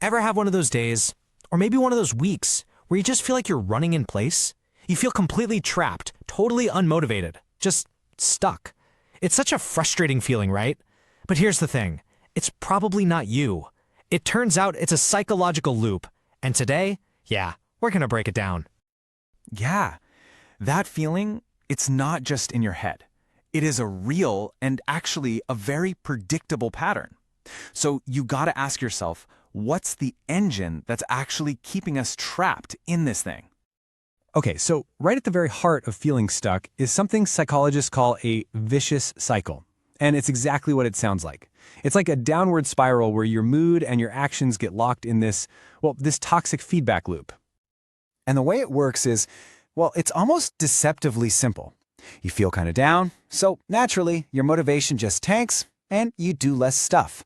Ever have one of those days, or maybe one of those weeks, where you just feel like you're running in place? You feel completely trapped, totally unmotivated, just stuck. It's such a frustrating feeling, right? But here's the thing, it's probably not you. It turns out it's a psychological loop, and today, yeah, we're gonna break it down. Yeah, that feeling, it's not just in your head. It is a real and actually a very predictable pattern. So you gotta ask yourself, what's the engine that's actually keeping us trapped in this thing? Okay, so right at the very heart of feeling stuck is something psychologists call a vicious cycle. And it's exactly what it sounds like. It's like a downward spiral where your mood and your actions get locked in this toxic feedback loop. And the way it works is, it's almost deceptively simple. You feel kind of down, so naturally, your motivation just tanks and you do less stuff.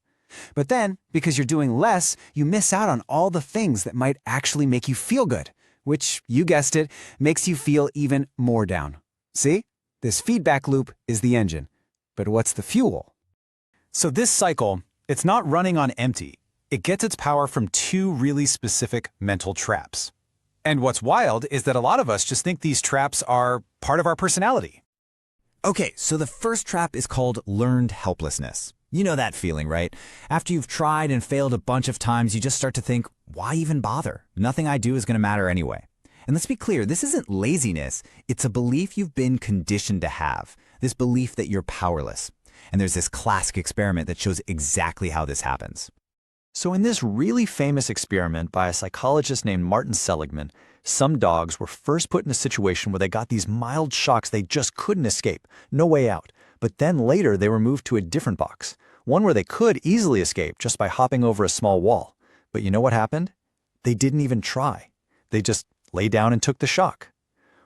But then, because you're doing less, you miss out on all the things that might actually make you feel good, which, you guessed it, makes you feel even more down. See? This feedback loop is the engine. But what's the fuel? So this cycle, it's not running on empty. It gets its power from two really specific mental traps. And what's wild is that a lot of us just think these traps are part of our personality. Okay, so the first trap is called learned helplessness. You know that feeling, right? After you've tried and failed a bunch of times, you just start to think, why even bother? Nothing I do is going to matter anyway. And let's be clear, this isn't laziness. It's a belief you've been conditioned to have, this belief that you're powerless. And there's this classic experiment that shows exactly how this happens. So in this really famous experiment by a psychologist named Martin Seligman, some dogs were first put in a situation where they got these mild shocks they just couldn't escape, no way out. But then later they were moved to a different box, one where they could easily escape just by hopping over a small wall. But you know what happened? They didn't even try. They just lay down and took the shock.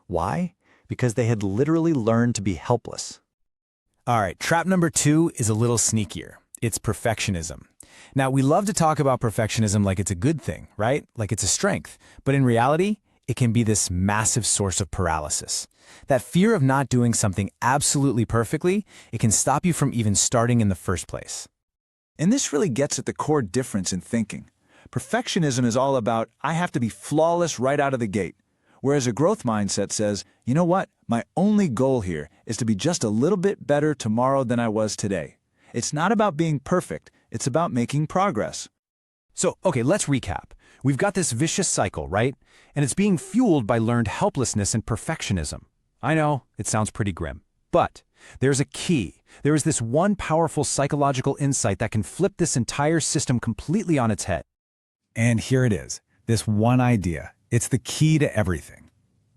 Why? Because they had literally learned to be helpless. All right, trap number 2 is a little sneakier. It's perfectionism. Now, we love to talk about perfectionism like it's a good thing, right? Like it's a strength. But in reality, it can be this massive source of paralysis. That fear of not doing something absolutely perfectly, it can stop you from even starting in the first place. And this really gets at the core difference in thinking. Perfectionism is all about, I have to be flawless right out of the gate. Whereas a growth mindset says, you know what? My only goal here is to be just a little bit better tomorrow than I was today. It's not about being perfect. It's about making progress. So, okay, let's recap. We've got this vicious cycle, right? And it's being fueled by learned helplessness and perfectionism. I know, it sounds pretty grim. But there's a key. There is this one powerful psychological insight that can flip this entire system completely on its head. And here it is, this one idea. It's the key to everything.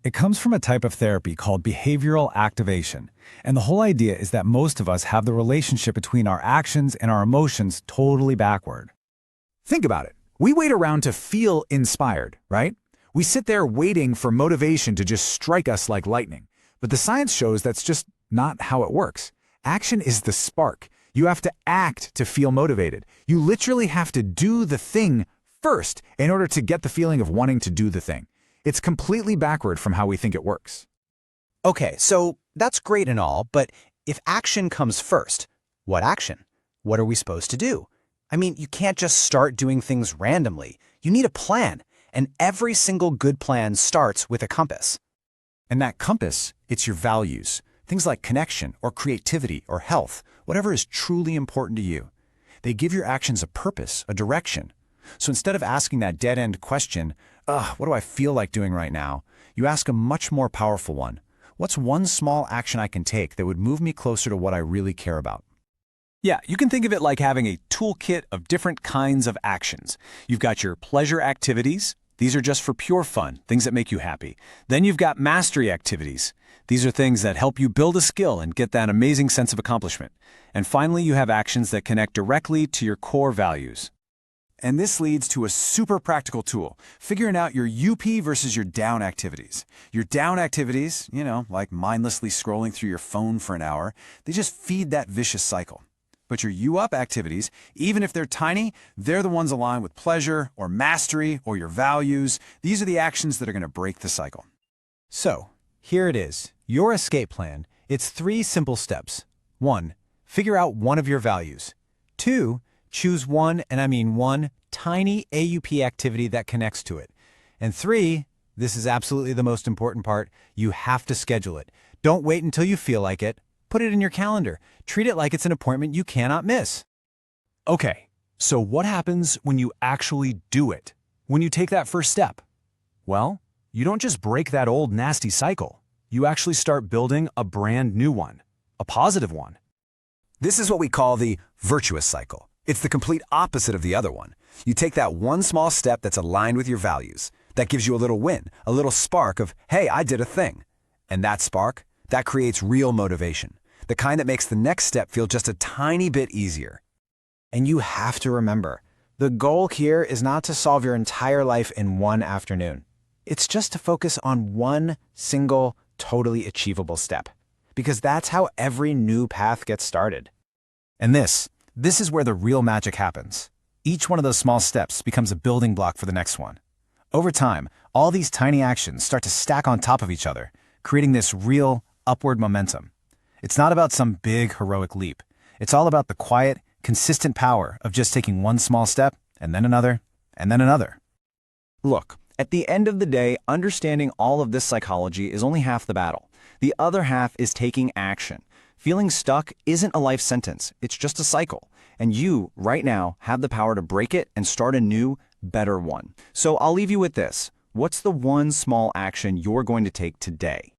It comes from a type of therapy called behavioral activation. And the whole idea is that most of us have the relationship between our actions and our emotions totally backward. Think about it. We wait around to feel inspired, right? We sit there waiting for motivation to just strike us like lightning. But the science shows that's just not how it works. Action is the spark. You have to act to feel motivated. You literally have to do the thing first in order to get the feeling of wanting to do the thing. It's completely backward from how we think it works. Okay, so that's great and all, but if action comes first, what action? What are we supposed to do? I mean, you can't just start doing things randomly. You need a plan, and every single good plan starts with a compass. And that compass, it's your values. Things like connection or creativity or health, whatever is truly important to you. They give your actions a purpose, a direction. So instead of asking that dead-end question, what do I feel like doing right now? You ask a much more powerful one. What's one small action I can take that would move me closer to what I really care about? Yeah, you can think of it like having a toolkit of different kinds of actions. You've got your pleasure activities. These are just for pure fun, things that make you happy. Then you've got mastery activities. These are things that help you build a skill and get that amazing sense of accomplishment. And finally, you have actions that connect directly to your core values. And this leads to a super practical tool, figuring out your UP versus your down activities. Your down activities, like mindlessly scrolling through your phone for an hour, they just feed that vicious cycle. But your U up activities, even if they're tiny, they're the ones aligned with pleasure or mastery or your values. These are the actions that are going to break the cycle. So, here it is, your escape plan. It's 3 simple steps. 1, figure out one of your values. 2, choose one, and I mean one, tiny AUP activity that connects to it. And 3, this is absolutely the most important part, you have to schedule it. Don't wait until you feel like it. Put it in your calendar. Treat it like it's an appointment you cannot miss. Okay, so what happens when you actually do it? When you take that first step? Well, you don't just break that old nasty cycle. You actually start building a brand new one, a positive one. This is what we call the virtuous cycle. It's the complete opposite of the other one. You take that one small step that's aligned with your values. That gives you a little win, a little spark of, hey, I did a thing. And that spark, that creates real motivation. The kind that makes the next step feel just a tiny bit easier. And you have to remember, the goal here is not to solve your entire life in one afternoon. It's just to focus on one single, totally achievable step. Because that's how every new path gets started. And this is where the real magic happens. Each one of those small steps becomes a building block for the next one. Over time, all these tiny actions start to stack on top of each other, creating this real upward momentum. It's not about some big heroic leap. It's all about the quiet, consistent power of just taking one small step, and then another, and then another. Look, at the end of the day, understanding all of this psychology is only half the battle. The other half is taking action. Feeling stuck isn't a life sentence, it's just a cycle. And you, right now, have the power to break it and start a new, better one. So I'll leave you with this. What's the one small action you're going to take today?